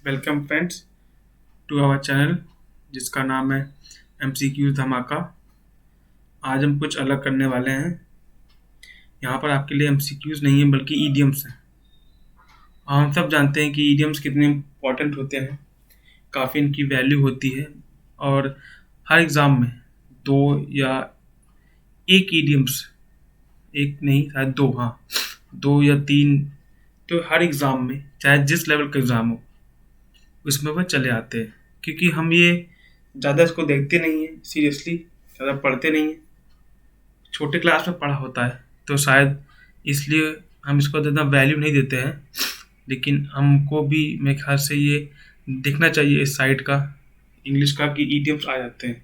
Welcome friends to our channel जिसका नाम है एमसीक्यू धमाका। आज हम कुछ अलग करने वाले हैं। यहाँ पर आपके लिए एमसीक्यूज नहीं है बल्कि ईडियम्स हैं। हम सब जानते हैं कि ईडियम्स कितने इम्पोर्टेंट होते हैं, काफ़ी इनकी वैल्यू होती है और हर एग्ज़ाम में दो या एक ईडियम्स, एक नहीं शायद दो, हाँ दो या तीन, तो हर एग्ज़ाम में चाहे जिस लेवल का एग्ज़ाम हो उसमें वह चले आते हैं। क्योंकि हम ये ज़्यादा इसको देखते नहीं हैं, सीरियसली ज़्यादा पढ़ते नहीं हैं। छोटे क्लास में पढ़ा होता है तो शायद इसलिए हम इसको ज़्यादा वैल्यू नहीं देते हैं, लेकिन हमको भी मेरे ख्याल से ये देखना चाहिए इस साइड का, इंग्लिश का, कि ईडियम्स आ जाते हैं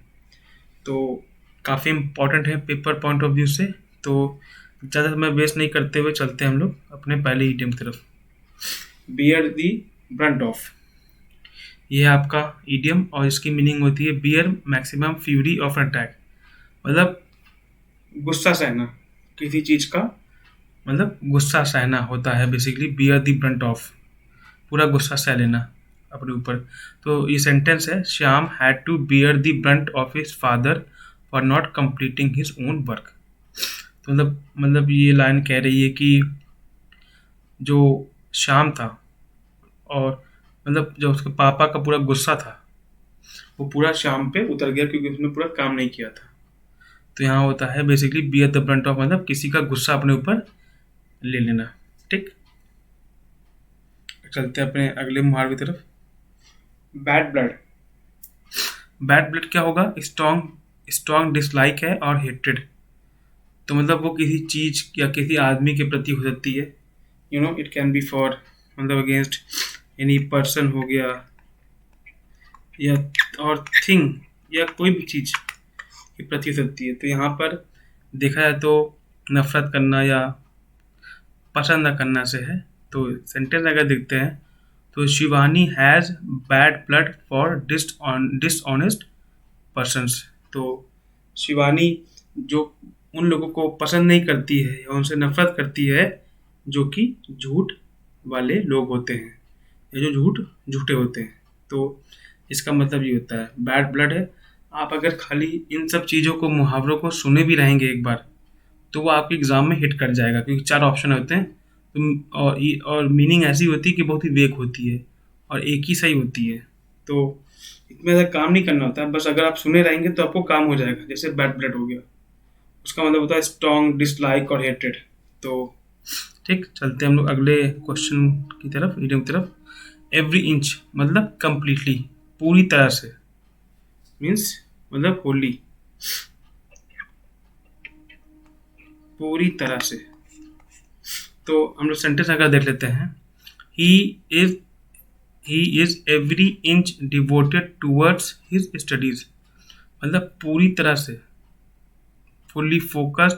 तो काफ़ी इम्पोर्टेंट है पेपर पॉइंट ऑफ व्यू से। तो ज़्यादा समय वेस्ट नहीं करते हुए चलते हैं हम लोग अपने पहले ईडियम की तरफ। बियर दी ब्रंट ऑफ, ये है आपका ईडियम और इसकी मीनिंग होती है bear maximum fury of attack, मतलब गुस्सा सहना किसी चीज़ का, मतलब गुस्सा सहना होता है basically. Bear the brunt of, पूरा गुस्सा सह लेना अपने ऊपर। तो ये सेंटेंस है, Shyam had to bear the brunt of his father for not completing his own work. तो मतलब ये लाइन कह रही है कि जो श्याम था और मतलब जो उसके पापा का पूरा गुस्सा था वो पूरा श्याम पे उतर गया क्योंकि उसने पूरा काम नहीं किया था। तो यहाँ होता है basically bear the Brunt of, मतलब किसी का गुस्सा अपने ऊपर ले लेना। ठीक, चलते हैं अपने अगले मुहावरे की तरफ। बैड ब्लड, बैड ब्लड क्या होगा? स्ट्रॉन्ग स्ट्रॉन्ग डिसलाइक है और हेट्रेड। तो मतलब वो किसी चीज या किसी आदमी के प्रति हो सकती है, इट कैन बी फॉर, मतलब अगेंस्ट एनी पर्सन हो गया या और थिंग या कोई भी चीज के प्रति हो सकती है। तो यहाँ पर देखा जाए तो नफरत करना या पसंद न करना से है। तो सेंटेंस अगर देखते हैं तो Shivani has bad blood for dishonest persons. तो शिवानी जो उन लोगों को पसंद नहीं करती है या उनसे नफरत करती है जो कि झूठ वाले लोग होते हैं या जो झूठे होते हैं। तो इसका मतलब ये होता है बैड ब्लड है। आप अगर खाली इन सब चीज़ों को, मुहावरों को सुने भी रहेंगे एक बार तो वो आपके एग्ज़ाम में हिट कर जाएगा, क्योंकि 4 ऑप्शन होते हैं। और मीनिंग ऐसी होती है कि बहुत ही वेग होती है और एक ही सही होती है। तो इसमें ज़्यादा काम नहीं करना होता है, बस अगर आप सुने रहेंगे तो आपको काम हो जाएगा। जैसे बैड ब्लड हो गया, उसका मतलब होता है स्ट्रॉन्ग डिसलाइक और हेटेड। तो ठीक, चलते हैं हम लोग अगले क्वेश्चन की तरफ, ईडियम की तरफ। एवरी इंच मतलब कंप्लीटली, पूरी तरह से, मीन्स मतलब होली, पूरी तरह से। तो हम लोग सेंटेंस अगर देख लेते हैं, he is he is every inch devoted towards his studies, मतलब पूरी तरह से, फुल्ली फोकस्ड,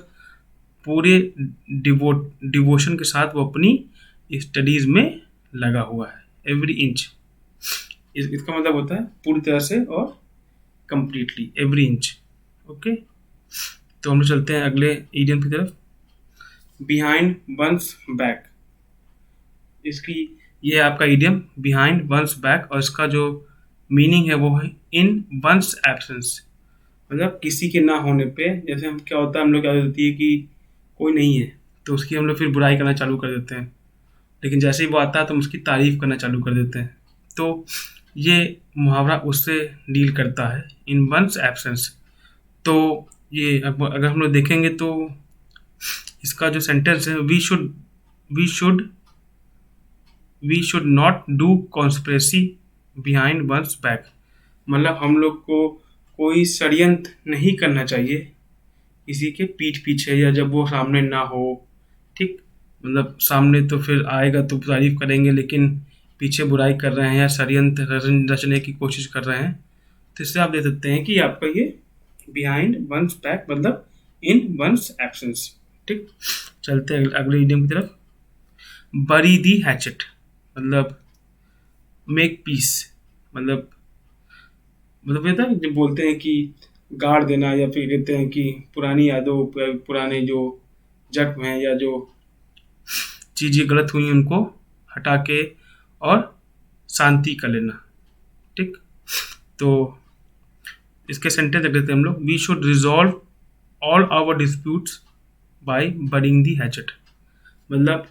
पूरे डिवोशन के साथ वो अपनी स्टडीज में लगा हुआ है। एवरी इंच, इसका मतलब होता है पूरी तरह से और कंप्लीटली, एवरी इंच। ओके, तो हम लोग चलते हैं अगले इडियम की तरफ। बिहाइंड वंस बैक, इसकी ये है आपका इडियम बिहाइंड वंस बैक, और इसका जो मीनिंग है वो है इन वंस एब्सेंस, मतलब किसी के ना होने पे। जैसे हम क्या होता है, हम लोग क्या होती है कि कोई नहीं है तो उसकी हम लोग फिर बुराई करना चालू कर देते हैं, लेकिन जैसे ही वो आता है तो हम उसकी तारीफ करना चालू कर देते हैं। तो ये मुहावरा उससे डील करता है, इन वंस एब्सेंस। तो ये अगर हम लोग देखेंगे तो इसका जो सेंटेंस है, we should we should not do conspiracy behind once back, मतलब हम लोग को कोई षड्यंत्र नहीं करना चाहिए किसी के पीठ पीछे या जब वो सामने ना हो। ठीक, मतलब सामने तो फिर आएगा तो तारीफ करेंगे, लेकिन पीछे बुराई कर रहे हैं या षड्यंत्र रचने की कोशिश कर रहे हैं, तो इससे आप दे सकते हैं कि आपका ये बिहाइंड वंस बैक मतलब इन वंस एब्सेंस। ठीक, चलते हैं अगले इडियम की तरफ। बरी दी हैचेट, मतलब मेक पीस, मतलब ये था जब बोलते हैं कि गाड़ देना, या फिर कहते हैं कि पुरानी यादों, पुराने जो जख्म हैं या जो चीज़ें गलत हुई उनको हटा के और शांति का लेना। ठीक, तो इसके सेंटेंस देख लेते हैं हम लोग। We should resolve all our disputes by burning the hatchet. मतलब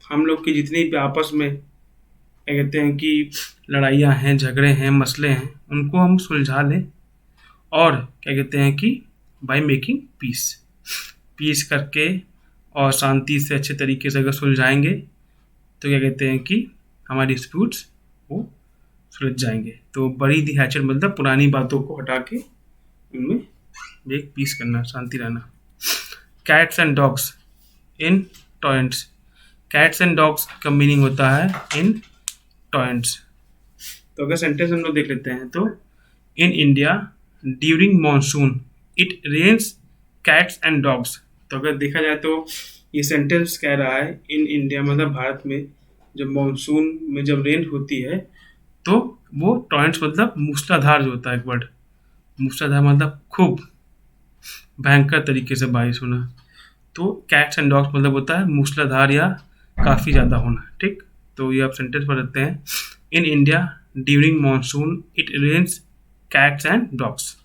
हम लोग की जितनी भी आपस में क्या कहते हैं कि लड़ाइयाँ हैं, झगड़े हैं, मसले हैं, उनको हम सुलझा लें और क्या कहते हैं कि बाय मेकिंग पीस, पीस करके और शांति से अच्छे तरीके से अगर सुलझाएंगे तो क्या कहते हैं कि हमारे डिस्प्यूट्स वो सुलझ जाएंगे। तो बड़ी दी हैचेट मतलब पुरानी बातों को हटा के उनमें एक पीस करना, शांति रहना। Cats and dogs in torrents. Cats and dogs का मीनिंग होता है इन टॉयंट्स। तो अगर सेंटेंस हम लोग देख लेते हैं तो in India during monsoon it rains cats and dogs. तो अगर देखा जाए तो ये सेंटेंस कह रहा है इन इंडिया मतलब भारत में जब मानसून में जब रेन होती है तो वो टॉयंट्स मतलब मूसलाधार जो होता है, एक वर्ड मूसलाधार मतलब खूब भयंकर तरीके से बारिश होना। तो कैट्स एंड डॉग्स मतलब होता है मूसलाधार या काफ़ी ज़्यादा होना। ठीक, तो ये आप सेंटेंस पर रखते हैं। In India during monsoon it rains cats and dogs.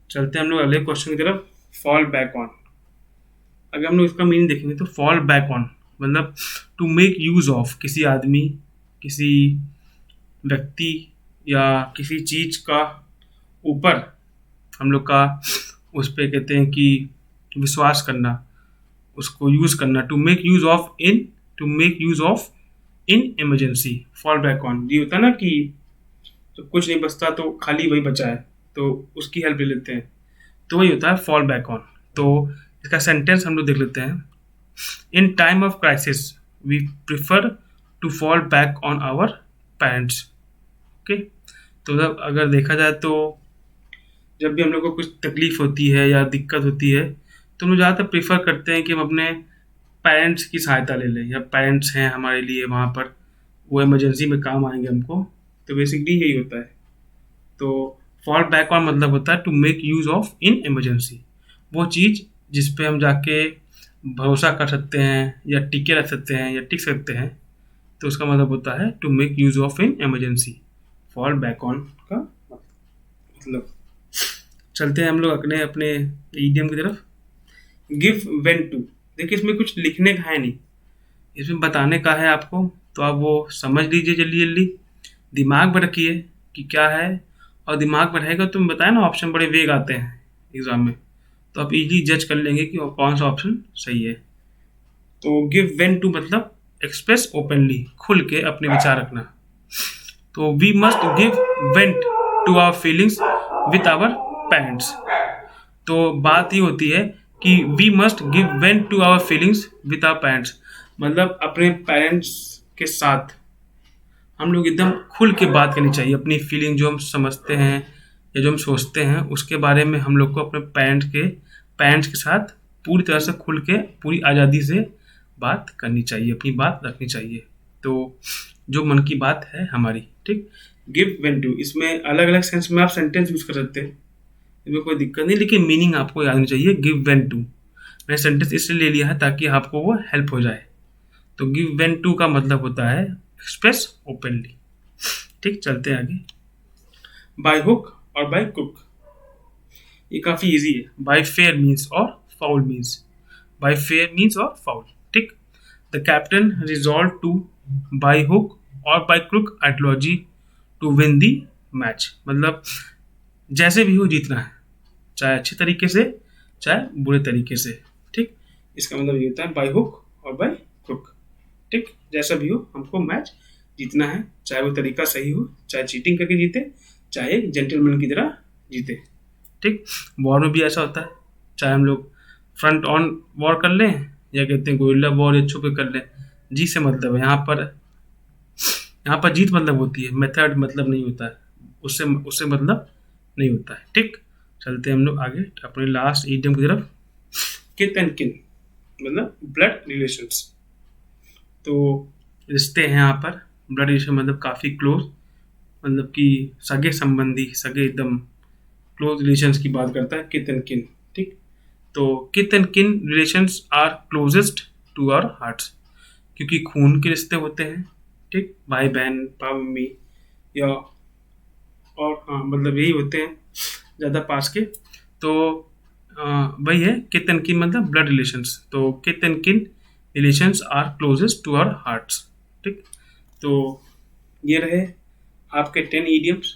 चलते हैं हम लोग अगले क्वेश्चन की तरफ। Fall back on. अगर हम लोग इसका मीनिंग देखेंगे तो फॉल बैक ऑन मतलब टू मेक यूज़ ऑफ, किसी आदमी, किसी व्यक्ति या किसी चीज़ का ऊपर हम लोग का उस पर कहते हैं कि विश्वास करना, उसको यूज़ करना। To make use of in, to make use of in emergency. Fall back on ये होता है ना कि तो कुछ नहीं बचता तो खाली वही बचा है तो उसकी हेल्प ले लेते हैं, तो वही होता है फॉल बैक ऑन। तो इसका सेंटेंस हम लोग देख लेते हैं। In time of crisis we prefer to fall back on our parents. Okay, तो अगर देखा जाए तो जब भी हम लोग को कुछ तकलीफ होती है या दिक्कत होती है तो हम लोग ज़्यादातर प्रीफर करते हैं कि हम अपने पेरेंट्स की सहायता ले लें, या पेरेंट्स हैं हमारे लिए वहाँ पर, वो इमरजेंसी में काम आएंगे हमको। तो बेसिकली यही होता है। तो फॉल बैक ऑन मतलब होता है to make use of in emergency, वो चीज़ जिस पे हम जाके भरोसा कर सकते हैं या टिके रह सकते हैं या टिक सकते हैं, तो उसका मतलब होता है to make use of in emergency. Fall back on का मतलब। चलते हैं हम लोग अपने अपने ईडियम की तरफ। Give vent to. देखिए इसमें कुछ लिखने का है नहीं, इसमें बताने का है आपको, तो आप वो समझ लीजिए जल्दी जल्दी, दिमाग में रखिए कि क्या है, और दिमाग में रहेगा तो मैं बताया ना ऑप्शन बड़े वेग आते हैं एग्जाम में, तो आप इजीली जज कर लेंगे कि कौन सा ऑप्शन सही है। तो गिव वेन टू मतलब एक्सप्रेस ओपनली, खुल के अपने विचार रखना। तो we must give vent to our feelings with our parents. तो बात ये होती है कि we must give vent to our feelings with our parents, मतलब अपने पेरेंट्स के साथ हम लोग एकदम खुल के बात करनी चाहिए। अपनी फीलिंग जो हम समझते हैं या जो हम सोचते हैं उसके बारे में हम लोग को अपने पेरेंट्स के साथ पूरी तरह से खुल के पूरी आज़ादी से बात करनी चाहिए, अपनी बात रखनी चाहिए। तो जो मन की बात है हमारी। ठीक, गिव वेन टू इसमें अलग अलग सेंस में आप सेंटेंस यूज कर सकते हैं, इसमें कोई दिक्कत नहीं, लेकिन मीनिंग आपको याद होनी चाहिए। गिव वेन टू मैंने सेंटेंस इसलिए ले लिया है ताकि आपको वो हेल्प हो जाए। तो गिव वेन टू का मतलब होता है एक्सप्रेस ओपनली। ठीक, चलते हैं आगे। बाय हुक और बाय कुक, ये काफ़ी इजी है। बाय फेयर मीन्स और foul means, by fair means और फाउल। ठीक, the captain resolve to by hook और by crook ideology to win the match, मतलब जैसे भी हो जीतना है, चाहे अच्छे तरीके से चाहे बुरे तरीके से। ठीक, इसका मतलब ये होता है बाय हुक और बाय क्रुक। ठीक, जैसा भी हो हमको मैच जीतना है, चाहे वो तरीका सही हो, चाहे चीटिंग करके जीते, चाहे एक जेंटलमैन की तरह जीते। ठीक, वॉर में भी ऐसा होता है, चाहे हम लोग फ्रंट ऑन वॉर कर लें या कहते हैं गोरिल्ला वॉर या छुप के कर लें, जी से मतलब है यहाँ पर जीत मतलब होती है, मेथड मतलब नहीं होता है, उससे उससे मतलब नहीं होता है। ठीक, चलते हैं हम लोग आगे अपने लास्ट ईडियम की तरफ। किथ एंड किन मतलब ब्लड रिलेशंस। तो रिश्ते हैं यहाँ पर, ब्लड रिलेशन मतलब काफ़ी क्लोज, मतलब कि सगे संबंधी, सगे एकदम क्लोज रिलेशंस की बात करता है किथ एंड किन। ठीक, तो kith and kin relations are closest to our hearts, क्योंकि खून के रिश्ते होते हैं, ठीक, भाई बहन, पापा मम्मी, या और हाँ मतलब यही होते हैं ज़्यादा पास के। तो वही है कित एंड किन मतलब ब्लड रिलेशंस, तो kith and kin relations are closest to our hearts. ठीक, तो ये रहे आपके 10 idioms।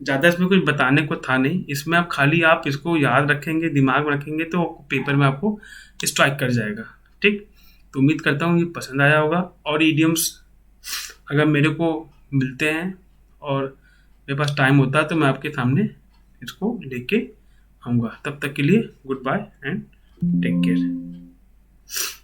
ज़्यादा इसमें कुछ बताने को था नहीं, इसमें आप खाली आप इसको याद रखेंगे, दिमाग में रखेंगे तो पेपर में आपको स्ट्राइक कर जाएगा। ठीक, तो उम्मीद करता हूँ ये पसंद आया होगा। और ईडियम्स अगर मेरे को मिलते हैं और मेरे पास टाइम होता है तो मैं आपके सामने इसको लेके आऊँगा। तब तक के लिए goodbye and take care.